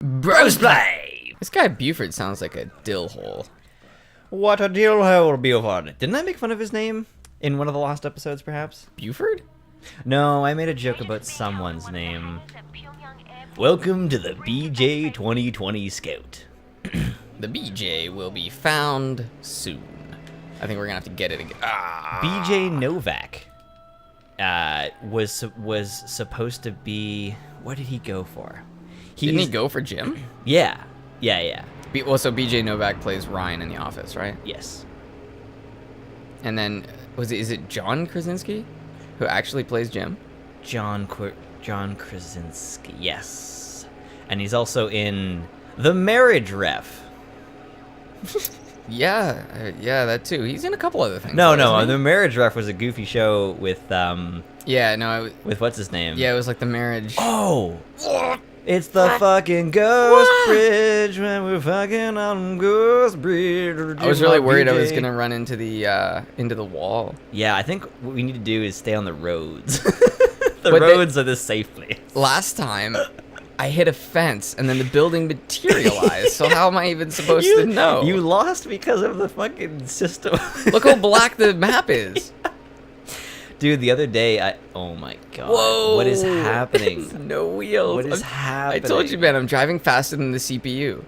Brosplay! This guy Buford sounds like a dill hole. What a deal hole, Buford. Didn't I make fun of his name in one of the last episodes, perhaps? Buford? No, I made a joke about someone's name. Welcome to the BJ 2020 Scout. The BJ will be found soon. I think we're gonna have to get it again. BJ Novak was supposed to be... What did he go for? Didn't he go for Jim? Yeah. So BJ Novak plays Ryan in The Office, right? Yes. And then, is it John Krasinski who actually plays Jim? John Krasinski, yes. And he's also in The Marriage Ref. Yeah, that too. He's in a couple other things. No, The Marriage Ref was a goofy show with with what's his name? Yeah, it was like The Marriage. Oh, it's the fucking Ghost Bridge when we're fucking on Ghost Bridge. I was really worried I was gonna run into the wall. Yeah, I think what we need to do is stay on the roads. The roads are the safe place. Last time, I hit a fence and then the building materialized. So how am I even supposed to know? You lost because of the fucking system. Look how black the map is. Dude, the other day, oh my god. Whoa. What is happening? No wheels. What is happening? I told you, man, I'm driving faster than the CPU.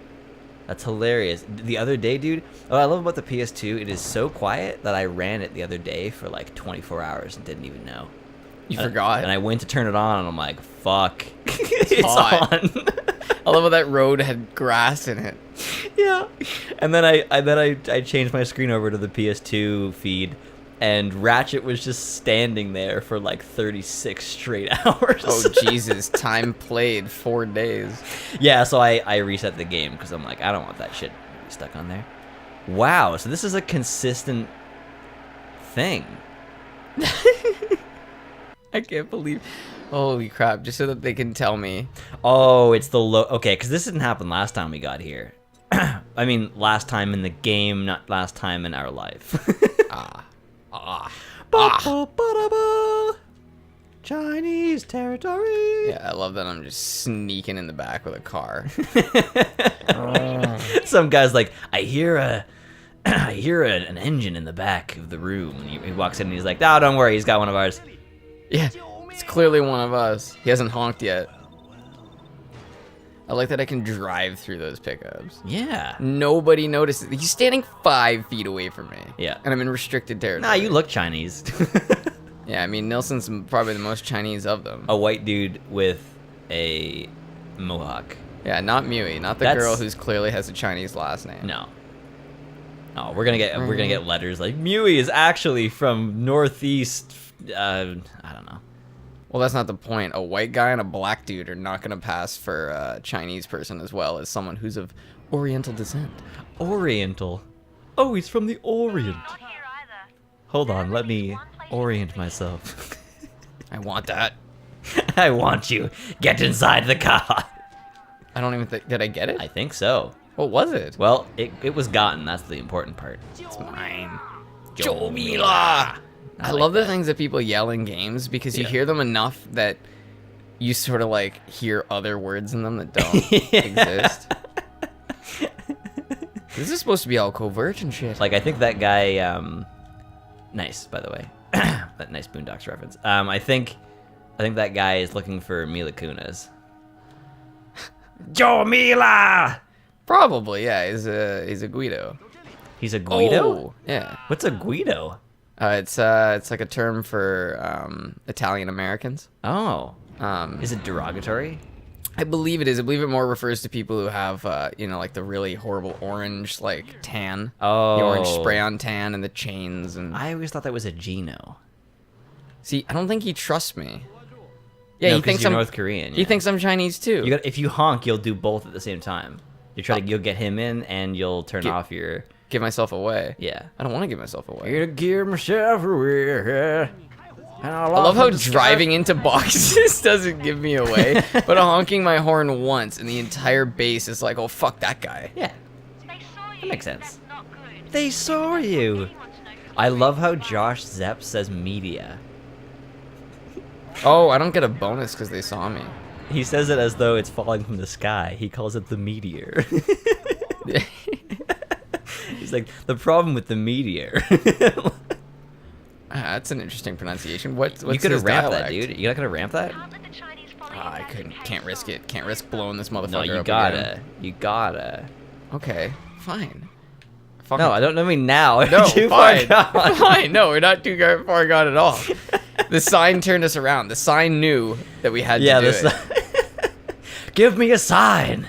That's hilarious. The other day, dude, what I love about the PS2, it is so quiet that I ran it the other day for like 24 hours and didn't even know. You forgot? And I went to turn it on and I'm like, fuck. It's hot. on. I love how that road had grass in it. Yeah. And then I changed my screen over to the PS2 feed. And Ratchet was just standing there for like 36 straight hours. Oh, Jesus. Time played 4 days. Yeah, so I reset the game because I'm like, I don't want that shit stuck on there. Wow, so this is a consistent thing. I can't believe... Holy crap, just so that they can tell me. Oh, it's the low... Okay, because this didn't happen last time we got here. I mean, last time in the game, not last time in our life. Chinese territory. Yeah, I love that I'm just sneaking in the back with a car. Some guy's like, I hear an engine in the back of the room. And he walks in and he's like, oh, don't worry, he's got one of ours. Yeah, it's clearly one of us. He hasn't honked yet. I like that I can drive through those pickups. Yeah. Nobody notices. He's standing 5 feet away from me. Yeah. And I'm in restricted territory. Nah, you look Chinese. Yeah, I mean, Nelson's probably the most Chinese of them. A white dude with a mohawk. Yeah, not Mui, not the girl who's clearly has a Chinese last name. No. Oh, we're gonna get letters like Mui is actually from Northeast. I don't know. Well, that's not the point. A white guy and a black dude are not going to pass for a Chinese person as well as someone who's of Oriental descent. Oriental? Oh, he's from the Orient. Hold on, let me orient myself. I want that. I want you. Get inside the car. I don't even think... Did I get it? I think so. What was it? Well, it was gotten. That's the important part. It's mine. Jomila! I love the things that people yell in games because you hear them enough that you sort of like hear other words in them that don't exist. This is supposed to be all covert and shit. Like, I think that guy, nice, by the way. That nice Boondocks reference. I think that guy is looking for Mila Kunis. Joe Mila! Probably, yeah. He's a Guido. He's a Guido? Oh, yeah. What's a Guido? It's like a term for Italian Americans. Oh. Is it derogatory? I believe it is. I believe it more refers to people who have, like the really horrible orange, like, tan. Oh. The orange spray-on tan and the chains. And I always thought that was a Gino. See, I don't think he trusts me. Yeah, no, he thinks you're I'm North Korean. Yeah. He thinks I'm Chinese, too. If you honk, you'll do both at the same time. You'll get him in, and you'll turn off your... Give myself away. Yeah. I don't want to give myself away. Here to give myself away. I love how driving into boxes doesn't give me away, but honking my horn once and the entire base is like, oh, fuck that guy. Yeah. That makes sense. They saw you. I love how Josh Zepp says media. Oh, I don't get a bonus because they saw me. He says it as though it's falling from the sky. He calls it the meteor. He's like, the problem with the meteor. That's an interesting pronunciation. What's you could have his ramped that, dialect? dude. You're not gonna ramp that? I couldn't. Can't risk it. Can't risk blowing this motherfucker No, you up gotta. again. You gotta. Okay, fine. No, I don't mean now. No, Too fine. far gone. Fine. No, we're not too far gone at all. The sign turned us around. The sign knew that we had to do it. Give me a sign.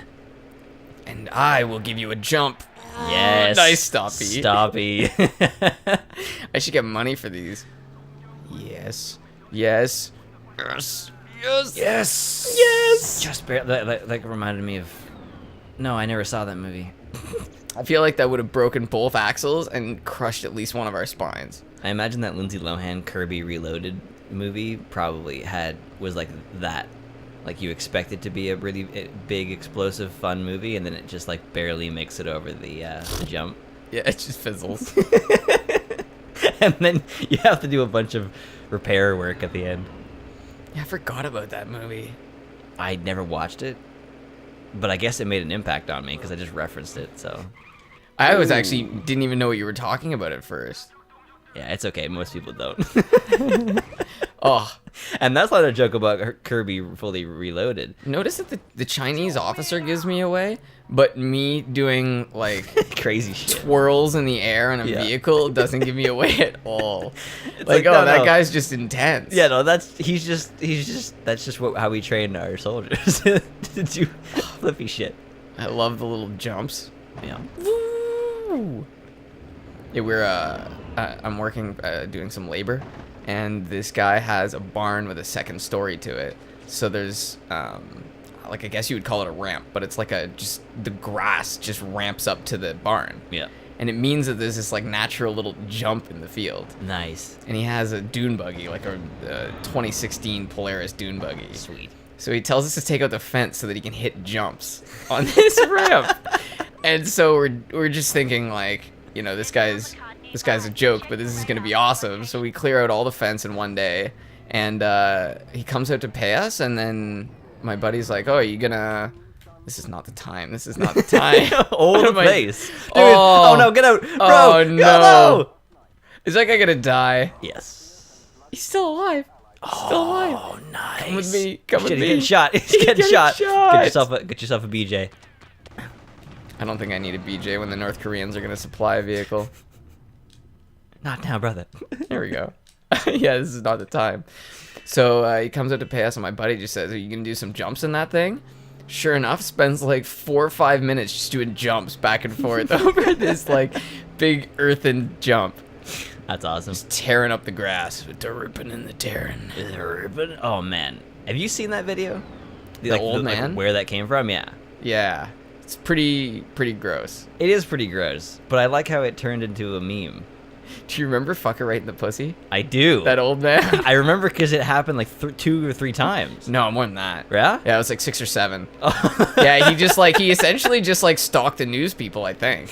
And I will give you a jump. Yes. Nice stoppy. Stoppy. I should get money for these. Yes. Yes. Yes. Yes. Yes. Yes. Just that reminded me of. No, I never saw that movie. I feel like that would have broken both axles and crushed at least one of our spines. I imagine that Lindsay Lohan Kirby Reloaded movie probably was like that. Like you expect it to be a really big, explosive, fun movie, and then it just like barely makes it over the jump. Yeah, it just fizzles. And then you have to do a bunch of repair work at the end. Yeah, I forgot about that movie. I never watched it, but I guess it made an impact on me because I just referenced it. So I was actually didn't even know what you were talking about at first. yeah, it's okay. Most people don't. Oh, and that's not a joke about Kirby Fully Reloaded. notice that the Chinese officer gives me away, but me doing like Crazy shit. twirls in the air in a Yeah. vehicle doesn't give me away at all. like, Oh, no, that no. guy's just intense. Yeah, no, that's how we train our soldiers to do flippy shit. I love the little jumps. Yeah. Woo! Yeah, I'm working, doing some labor, and this guy has a barn with a second story to it. So there's, like, I guess you would call it a ramp, but it's like just the grass just ramps up to the barn. Yeah. And it means that there's this, like, natural little jump in the field. Nice. And he has a dune buggy, like a 2016 Polaris dune buggy. Sweet. So he tells us to take out the fence so that he can hit jumps on this ramp. And so we're just thinking, like, you know, this guy's a joke, but this is gonna be awesome. So we clear out all the fence in one day, and he comes out to pay us, and then my buddy's like, "Oh, are you gonna?" This is not the time. This is not the time. Old place. Dude, Oh. oh no, get out. Bro, Oh, no. no. Is that guy gonna die? Yes. He's still alive. He's still alive. Oh, nice. Come with me. Come with Shit, me. he's getting shot. He's He's getting shot. shot. Get yourself a BJ. I don't think I need a BJ when the North Koreans are gonna supply a vehicle. Not now, brother. There we go. Yeah, this is not the time. So he comes out to pay us, and my buddy just says, "Are you gonna do some jumps in that thing?" Sure enough, spends like 4 or 5 minutes just doing jumps back and forth over this like big earthen jump, That's awesome. tearing up the grass with the ripping and the tearing. Oh man, have you seen that video? The old man? where that came from? Yeah. Yeah, it's pretty gross. It is pretty gross, but I like how it turned into a meme. Do you remember "fucker right in the pussy"? I do. That old man. I remember because it happened like 2 or 3 times. No, more than that. Yeah? Yeah, it was like 6 or 7. Yeah, he essentially just like stalked the news people, I think.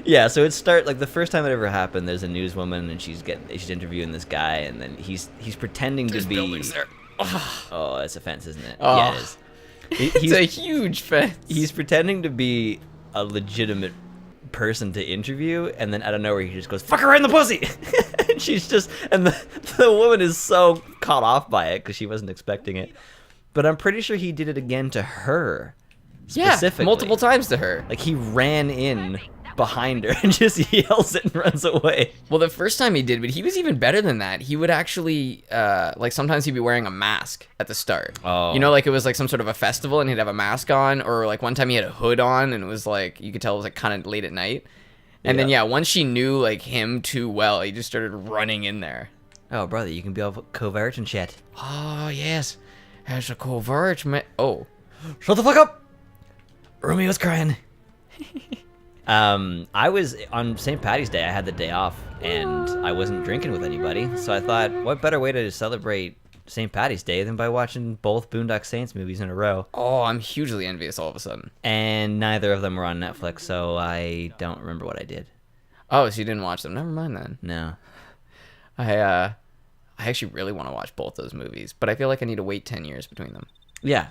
Yeah, so like the first time it ever happened, there's a newswoman and she's interviewing this guy, and then he's pretending There's to be. buildings there. Oh, that's a fence, isn't it? Oh. Yeah, it is. It's a huge fence. He's pretending to be a legitimate person to interview, and then out of nowhere he just goes, "Fuck her right in the pussy." And she's just, and the woman is so caught off by it because she wasn't expecting it. But I'm pretty sure he did it again to her. Specifically. Yeah, multiple times to her. Like he ran in behind her and just yells it and runs away. Well, the first time he did, but he was even better than that. He would actually, like sometimes he'd be wearing a mask at the start. Oh. You know, like it was like some sort of a festival and he'd have a mask on, or like one time he had a hood on and it was like, you could tell it was like kind of late at night. And then, yeah, once she knew like him too well, he just started running in there. Oh, brother, you can be all covert and shit. Oh, yes. There's a covert, man. Oh. Shut the fuck up! Romeo's crying. I was on St. Paddy's Day. I had the day off, and I wasn't drinking with anybody. So I thought, what better way to celebrate St. Paddy's Day than by watching both Boondock Saints movies in a row? Oh, I'm hugely envious all of a sudden. And neither of them were on Netflix, so I don't remember what I did. Oh, so you didn't watch them? Never mind then. No. I actually really want to watch both those movies, but I feel like I need to wait 10 years between them. Yeah.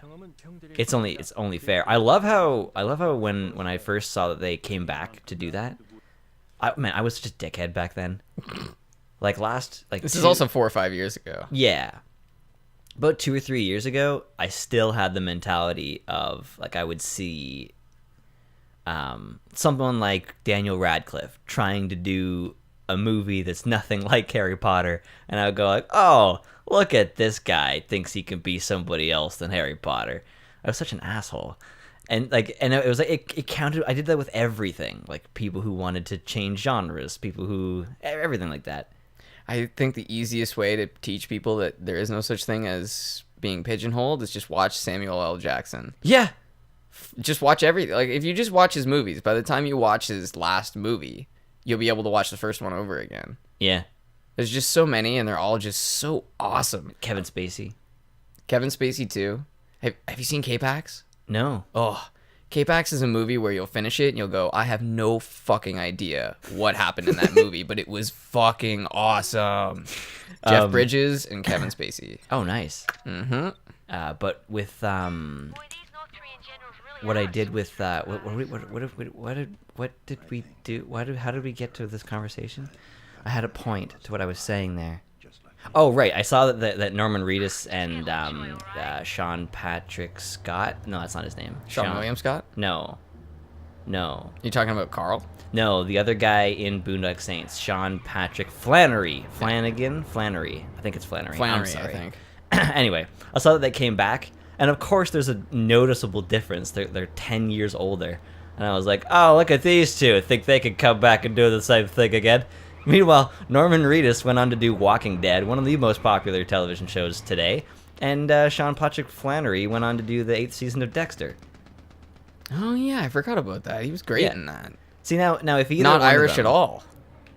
It's only fair. I love how when I first saw that they came back to do that. I was such a dickhead back then. Like This is also 4 or 5 years ago. Yeah. About 2 or 3 years ago, I still had the mentality of like I would see someone like Daniel Radcliffe trying to do a movie that's nothing like Harry Potter, and I would go like, "Oh, look at this guy thinks he can be somebody else than Harry Potter." I was such an asshole. And it was like it counted. I did that with everything, like people who wanted to change genres, people who everything like that. I think the easiest way to teach people that there is no such thing as being pigeonholed is just watch Samuel L. Jackson. Yeah. Just watch everything. Like, if you just watch his movies, by the time you watch his last movie, you'll be able to watch the first one over again. Yeah. There's just so many, and they're all just so awesome. Kevin Spacey. Kevin Spacey, too. Have you seen K-Pax? No. Oh, K-Pax is a movie where you'll finish it and you'll go, I have no fucking idea what happened in that movie, but it was fucking awesome. Jeff Bridges and Kevin Spacey. Oh, nice. Mm-hmm. But with what I did with what did we do? How did we get to this conversation? I had a point to what I was saying there. Oh, right. I saw that Norman Reedus and Sean Patrick Scott. No, that's not his name. Sean William Scott? No. You talking about Carl? No, the other guy in Boondock Saints, Sean Patrick Flannery. Flannery. I think it's Flannery. I'm sorry. I think. Anyway, I saw that they came back, and of course there's a noticeable difference. They're 10 years older. And I was like, oh, look at these two. I think they could come back and do the same thing again. Meanwhile, Norman Reedus went on to do Walking Dead, one of the most popular television shows today, and Sean Patrick Flannery went on to do the 8th season of Dexter. Oh yeah, I forgot about that. He was great in that. See now if either not one of Irish them, at all.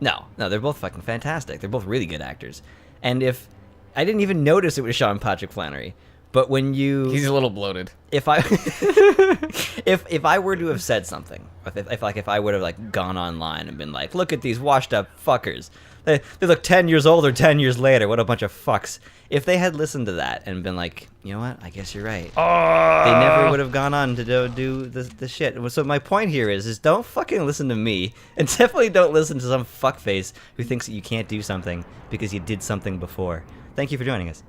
No, they're both fucking fantastic. They're both really good actors. And if I didn't even notice it was Sean Patrick Flannery, but when he's a little bloated. If I if I were to have said something, if I would have like gone online and been like, look at these washed up fuckers, they look 10 years older 10 years later, what a bunch of fucks. If they had listened to that and been like, you know what, I guess you're right, they never would have gone on to do the shit. So my point here is don't fucking listen to me, and definitely don't listen to some fuckface who thinks that you can't do something because you did something before. Thank you for joining us.